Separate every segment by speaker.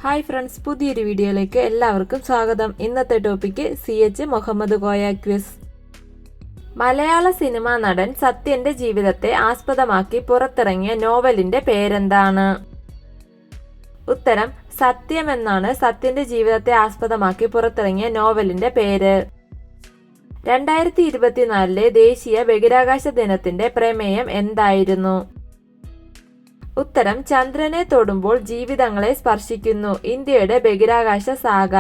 Speaker 1: Hi friends, പുതിയൊരു വീഡിയോയിലേക്ക് എല്ലാവർക്കും സ്വാഗതം. ഇന്നത്തെ topic CH Muhammad Koya quiz. മലയാള സിനിമാ നടൻ സത്യന്റെ ജീവിതത്തെ ആസ്പദമാക്കി പുറത്തിറങ്ങിയ നോവലിന്റെ പേരെന്താണ്? ഉത്തരം സത്യം എന്നാണ് സത്യന്റെ ജീവിതത്തെ ആസ്പദമാക്കി പുറത്തിറങ്ങിയ നോവലിന്റെ പേര്. 2024 ദേശീയ ബഹിരാകാശ ദിനത്തിന്റെ പ്രമേയം എന്തായിരുന്നു? ഉത്തരം ചന്ദ്രനെ തൊടുമ്പോൾ ജീവിതങ്ങളെ സ്പർശിക്കുന്നു, ഇന്ത്യയുടെ ബഹിരാകാശ സാഗ.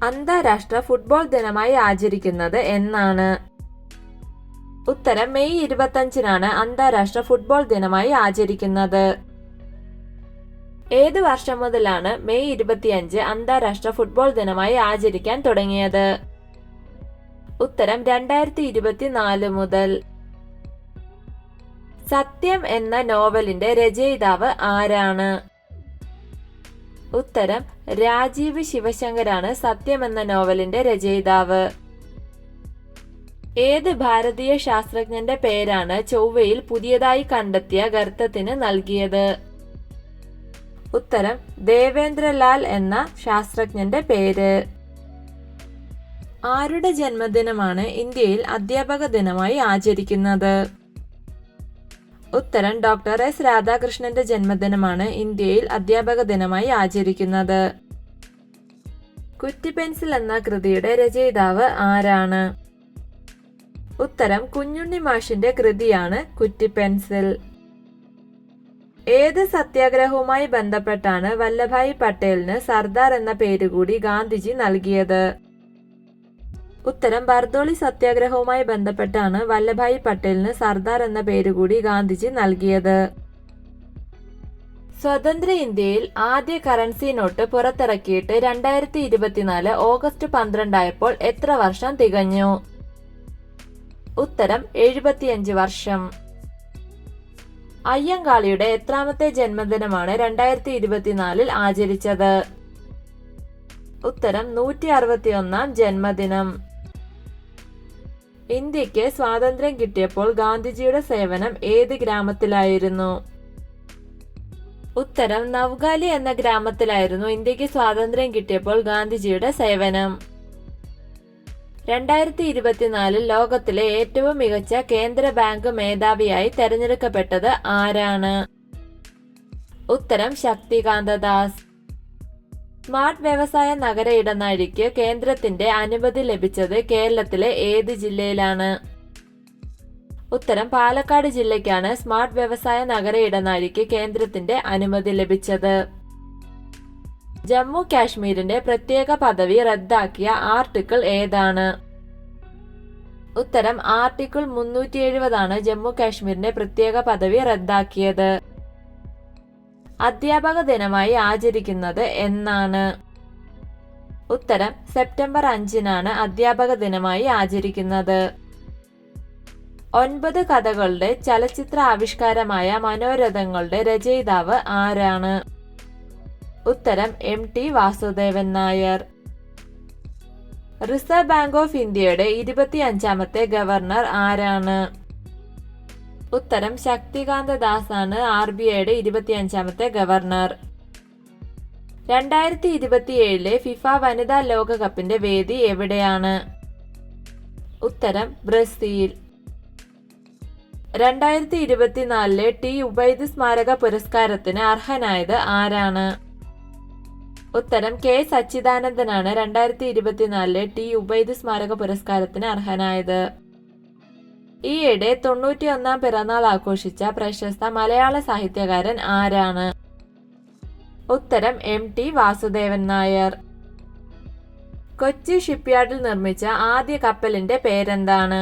Speaker 1: അന്താരാഷ്ട്ര ഫുട്ബോൾ ദിനമായി ആചരിക്കുന്നത് എന്നാണ്? ഉത്തരം മെയ് 25 അന്താരാഷ്ട്ര ഫുട്ബോൾ ദിനമായി ആചരിക്കുന്നത്. ഏത് വർഷം മുതലാണ് മെയ് 25 അന്താരാഷ്ട്ര ഫുട്ബോൾ ദിനമായി ആചരിക്കാൻ തുടങ്ങിയത്? ഉത്തരം 2024 മുതൽ. സത്യം എന്ന നോവലിന്റെ രചയിതാവ് ആരാണ്? ഉത്തരം രാജീവ് ശിവശങ്കറാണ് സത്യം എന്ന നോവലിന്റെ രചയിതാവ്. ഏത് ഭാരതീയ ശാസ്ത്രജ്ഞന്റെ പേരാണ് ചൊവ്വയിൽ പുതിയതായി കണ്ടെത്തിയ ഗർത്തത്തിന് നൽകിയത്? ഉത്തരം ദേവേന്ദ്രലാൽ എന്ന ശാസ്ത്രജ്ഞന്റെ പേര്. ആരുടെ ജന്മദിനമാണ് ഇന്ത്യയിൽ അധ്യാപക ദിനമായി ആചരിക്കുന്നത്? ഉത്തരം ഡോക്ടർ എസ് രാധാകൃഷ്ണന്റെ ജന്മദിനമാണ് ഇന്ത്യയിൽ അധ്യാപക ദിനമായി ആചരിക്കുന്നത്. കുറ്റിപ്പെൻസിൽ എന്ന കൃതിയുടെ രചയിതാവ് ആരാണ്? ഉത്തരം കുഞ്ഞുണ്ണി മാഷിന്റെ കൃതിയാണ് കുറ്റിപ്പെൻസിൽ. ഏത് സത്യാഗ്രഹവുമായി ബന്ധപ്പെട്ടാണ് വല്ലഭായി പട്ടേലിന് സർദാർ എന്ന പേരുകൂടി ഗാന്ധിജി നൽകിയത്? ഉത്തരം ബർദോളി സത്യാഗ്രഹവുമായി ബന്ധപ്പെട്ടാണ് വല്ലഭായി പട്ടേലിന് സർദാർ എന്ന പേരുകൂടി ഗാന്ധിജി നൽകിയത്. സ്വതന്ത്ര ഇന്ത്യയിൽ ആദ്യ കറൻസി നോട്ട് പുറത്തിറക്കിയിട്ട് 2024 ഓഗസ്റ്റ് 12 ആയപ്പോൾ എത്ര വർഷം തികഞ്ഞു? ഉത്തരം 75 വർഷം. അയ്യങ്കാളിയുടെ എത്രാമത്തെ ജന്മദിനമാണ് 2024 ആചരിച്ചത്? ഉത്തരം 161 ജന്മദിനം. ഇന്ത്യക്ക് സ്വാതന്ത്ര്യം കിട്ടിയപ്പോൾ ഗാന്ധിജിയുടെ സേവനം ഏത് ഗ്രാമത്തിലായിരുന്നു? ഉത്തരം നവ്ഗാലി എന്ന ഗ്രാമത്തിലായിരുന്നു ഇന്ത്യക്ക് സ്വാതന്ത്ര്യം കിട്ടിയപ്പോൾ ഗാന്ധിജിയുടെ സേവനം. 2024 ലോകത്തിലെ ഏറ്റവും മികച്ച കേന്ദ്ര ബാങ്ക് മേധാവിയായി തെരഞ്ഞെടുക്കപ്പെട്ടത് ആരാണ്? ഉത്തരം ശക്തികാന്ത ദാസ്. സ്മാർട്ട് വ്യവസായ നഗര ഇടനാഴിക്ക് കേന്ദ്രത്തിന്റെ അനുമതി ലഭിച്ചത് കേരളത്തിലെ ഏത് ജില്ലയിലാണ്? ഉത്തരം പാലക്കാട് ജില്ലയ്ക്കാണ് സ്മാർട്ട് വ്യവസായ നഗര ഇടനാഴിക്ക് കേന്ദ്രത്തിന്റെ അനുമതി ലഭിച്ചത്. ജമ്മു കാശ്മീരിന്റെ പ്രത്യേക പദവി റദ്ദാക്കിയ ആർട്ടിക്കിൾ ഏതാണ്? ഉത്തരം ആർട്ടിക്കിൾ 370 ജമ്മു കാശ്മീരിന്റെ പ്രത്യേക പദവി റദ്ദാക്കിയത്. അധ്യാപക ദിനമായി ആചരിക്കുന്നത് എന്നാണ്? ഉത്തരം സെപ്റ്റംബർ 5 അധ്യാപക ദിനമായി ആചരിക്കുന്നത്. 9 കഥകളുടെ ചലച്ചിത്ര ആവിഷ്കാരമായ മനോരഥങ്ങളുടെ രചയിതാവ് ആരാണ്? ഉത്തരം MT Vasudevan Nair. Reserve bank of ഇന്ത്യയുടെ 25ാമത്തെ ഗവർണർ ആരാണ്? ഉത്തരം ശക്തികാന്ത ദാസ് ആണ് RBIയുടെ 25ാമത്തെ ഗവർണർ. 2027 ഫിഫ വനിതാ ലോകകപ്പിന്റെ വേദി എവിടെയാണ്? ഉത്തരം ബ്രസീൽ. 2024 ടി ഉബൈദ് സ്മാരക പുരസ്കാരത്തിന് അർഹനായത് ആരാണ്? ഉത്തരം K സച്ചിദാനന്ദനാണ് 2024 ടി ഉബൈദ് സ്മാരക പുരസ്കാരത്തിന് അർഹനായത്. ഈയിടെ 91ാം പിറന്നാൾ ആഘോഷിച്ച പ്രശസ്ത മലയാള സാഹിത്യകാരൻ ആരാണ്? ഉത്തരം MT വാസുദേവൻ നായർ. കൊച്ചി ഷിപ്പ്യാർഡിൽ നിർമ്മിച്ച ആദ്യ കപ്പലിന്റെ പേരെന്താണ്?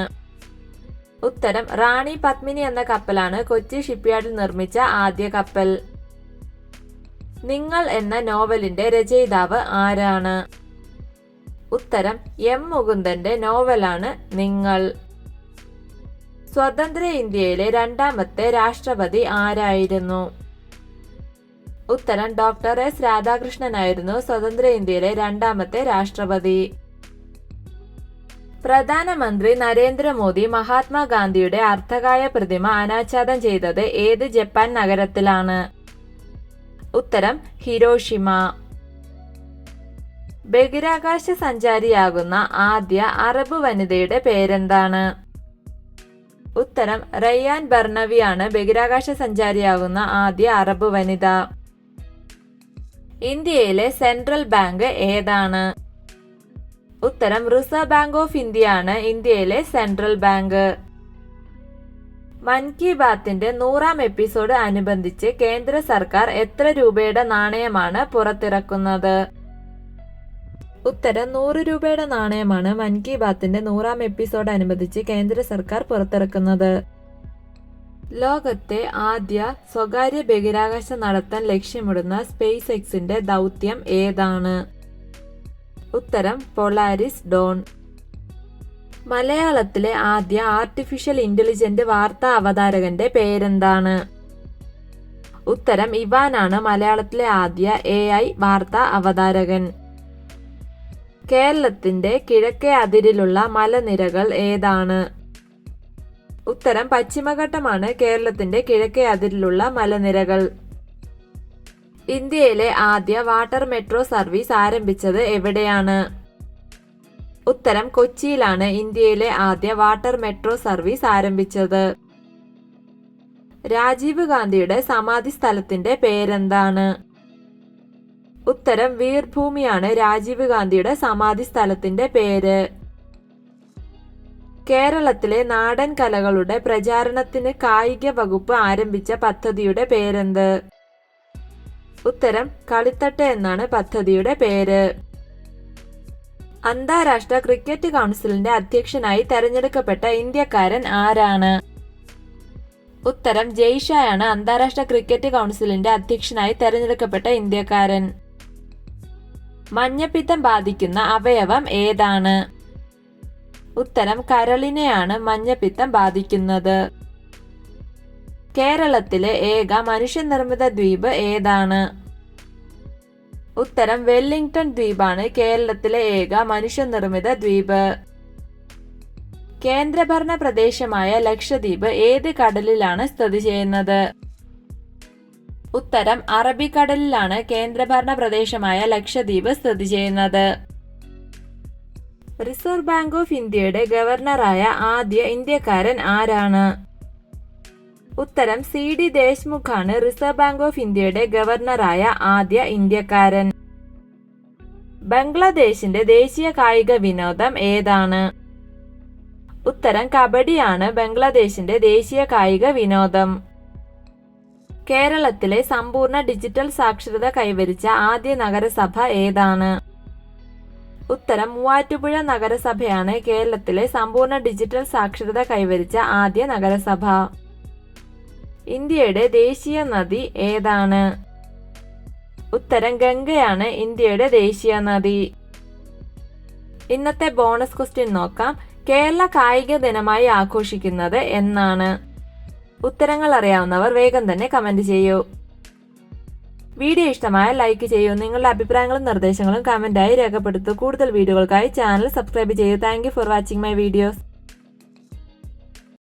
Speaker 1: ഉത്തരം റാണി പത്മിനി എന്ന കപ്പലാണ് കൊച്ചി ഷിപ്പ്യാർഡിൽ നിർമ്മിച്ച ആദ്യ കപ്പൽ. നിങ്ങൾ എന്ന നോവലിന്റെ രചയിതാവ് ആരാണ്? ഉത്തരം M മുകുന്ദന്റെ നോവലാണ് നിങ്ങൾ. സ്വതന്ത്ര ഇന്ത്യയിലെ രണ്ടാമത്തെ രാഷ്ട്രപതി ആരായിരുന്നു? ഉത്തരം ഡോക്ടർ എസ് രാധാകൃഷ്ണനായിരുന്നു സ്വതന്ത്ര ഇന്ത്യയിലെ രണ്ടാമത്തെ രാഷ്ട്രപതി. പ്രധാനമന്ത്രി നരേന്ദ്രമോദി മഹാത്മാഗാന്ധിയുടെ അർദ്ധകായ പ്രതിമ അനാച്ഛാദനം ചെയ്തത് ഏത് ജപ്പാൻ നഗരത്തിലാണ്? ഉത്തരം ഹിരോഷിമ. ബഹിരാകാശ സഞ്ചാരിയാകുന്ന ആദ്യ അറബ് വനിതയുടെ പേരെന്താണ്? ഉത്തരം റയ്യാൻ ബർണവിയാണ് ബഹിരാകാശ സഞ്ചാരിയാകുന്ന ആദ്യ അറബ് വനിത. ഇന്ത്യയിലെ സെൻട്രൽ ബാങ്ക് ഏതാണ്? ഉത്തരം റിസർവ് ബാങ്ക് ഓഫ് ഇന്ത്യയാണ് ഇന്ത്യയിലെ സെൻട്രൽ ബാങ്ക്. മൻ കി ബാത്തിന്റെ 100ാം എപ്പിസോഡ് അനുബന്ധിച്ച് കേന്ദ്ര സർക്കാർ എത്ര രൂപയുടെ നാണയമാണ് പുറത്തിറക്കുന്നത്? ഉത്തരം 100 രൂപയുടെ നാണയമാണ് മൻ കി ബാത്തിന്റെ 100ാം എപ്പിസോഡ് അനുബന്ധിച്ച് കേന്ദ്ര സർക്കാർ പുറത്തിറക്കുന്നത്. ലോകത്തെ ആദ്യ സ്വകാര്യ ബഹിരാകാശ നടത്താൻ ലക്ഷ്യമിടുന്ന സ്പേസ് എക്സിന്റെ ദൗത്യം ഏതാണ്? ഉത്തരം പൊളാരിസ് ഡോൺ. മലയാളത്തിലെ ആദ്യ ആർട്ടിഫിഷ്യൽ ഇന്റലിജന്റ് വാർത്താ അവതാരകന്റെ പേരെന്താണ്? ഉത്തരം ഇവാനാണ് മലയാളത്തിലെ ആദ്യ AI വാർത്താ അവതാരകൻ. കേരളത്തിന്റെ കിഴക്കേ അതിരിലുള്ള മലനിരകൾ ഏതാണ്? ഉത്തരം പശ്ചിമഘട്ടമാണ് കേരളത്തിന്റെ കിഴക്കേ അതിരിലുള്ള മലനിരകൾ. ഇന്ത്യയിലെ ആദ്യ വാട്ടർ മെട്രോ സർവീസ് ആരംഭിച്ചത് എവിടെയാണ്? ഉത്തരം കൊച്ചിയിലാണ് ഇന്ത്യയിലെ ആദ്യ വാട്ടർ മെട്രോ സർവീസ് ആരംഭിച്ചത്. രാജീവ് ഗാന്ധിയുടെ സമാധി സ്ഥലത്തിന്റെ പേരെന്താണ്? ഉത്തരം വീർഭൂമിയാണ് രാജീവ് ഗാന്ധിയുടെ സമാധി സ്ഥലത്തിന്റെ പേര്. കേരളത്തിലെ നാടൻ കലകളുടെ പ്രചാരണത്തിന് കായിക വകുപ്പ് ആരംഭിച്ച പദ്ധതിയുടെ പേരെന്ത്? ഉത്തരം കളിത്തട്ട് എന്നാണ് പദ്ധതിയുടെ പേര്. അന്താരാഷ്ട്ര ക്രിക്കറ്റ് കൗൺസിലിന്റെ അധ്യക്ഷനായി തെരഞ്ഞെടുക്കപ്പെട്ട ഇന്ത്യക്കാരൻ ആരാണ്? ഉത്തരം ജയ്ഷായാണ് അന്താരാഷ്ട്ര ക്രിക്കറ്റ് കൗൺസിലിന്റെ അധ്യക്ഷനായി തെരഞ്ഞെടുക്കപ്പെട്ട ഇന്ത്യക്കാരൻ. മഞ്ഞപ്പിത്തം ബാധിക്കുന്ന അവയവം ഏതാണ്? ഉത്തരം കരളിനെയാണ് മഞ്ഞപ്പിത്തം ബാധിക്കുന്നത്. കേരളത്തിലെ ഏക മനുഷ്യനിർമ്മിത ദ്വീപ് ഏതാണ്? ഉത്തരം വെല്ലിംഗ്ടൺ ദ്വീപാണ് കേരളത്തിലെ ഏക മനുഷ്യനിർമ്മിത ദ്വീപ്. കേന്ദ്രഭരണ പ്രദേശമായ ലക്ഷദ്വീപ് ഏത് കടലിലാണ് സ്ഥിതി ചെയ്യുന്നത്? ഉത്തരം അറബിക്കടലിലാണ് കേന്ദ്രഭരണ പ്രദേശമായ ലക്ഷദ്വീപ് സ്ഥിതി ചെയ്യുന്നത്. റിസർവ് ബാങ്ക് ഓഫ് ഇന്ത്യയുടെ ഗവർണറായ ആദ്യ ഇന്ത്യക്കാരൻ ആരാണ്? ഉത്തരം CD ദേശ്മുഖാണ് റിസർവ് ബാങ്ക് ഓഫ് ഇന്ത്യയുടെ ഗവർണറായ ആദ്യ ഇന്ത്യക്കാരൻ. ബംഗ്ലാദേശിന്റെ ദേശീയ കായിക വിനോദം ഏതാണ്? ഉത്തരം കബഡിയാണ് ബംഗ്ലാദേശിന്റെ ദേശീയ കായിക വിനോദം. കേരളത്തിലെ സമ്പൂർണ്ണ ഡിജിറ്റൽ സാക്ഷരത കൈവരിച്ച ആദ്യ നഗരസഭ ഏതാണ്? ഉത്തരം മൂവാറ്റുപുഴ നഗരസഭയാണ് കേരളത്തിലെ സമ്പൂർണ്ണ ഡിജിറ്റൽ സാക്ഷരത കൈവരിച്ച ആദ്യ നഗരസഭ. ഇന്ത്യയുടെ ദേശീയ നദി ഏതാണ്? ഉത്തരം ഗംഗയാണ് ഇന്ത്യയുടെ ദേശീയ നദി. ഇന്നത്തെ ബോണസ് ക്വസ്റ്റ്യൻ നോക്കാം. കേരള കായിക ദിനമായി ആഘോഷിക്കുന്നത് എന്നാണ്? ഉത്തരങ്ങൾ അറിയാവുന്നവർ വേഗം തന്നെ കമന്റ് ചെയ്യൂ. വീഡിയോ ഇഷ്ടമായ ലൈക്ക് ചെയ്യൂ. നിങ്ങളുടെ അഭിപ്രായങ്ങളും നിർദ്ദേശങ്ങളും കമന്റായി രേഖപ്പെടുത്തൂ. കൂടുതൽ വീഡിയോകൾക്കായി ചാനൽ സബ്സ്ക്രൈബ് ചെയ്യൂ. Thank you for watching my videos.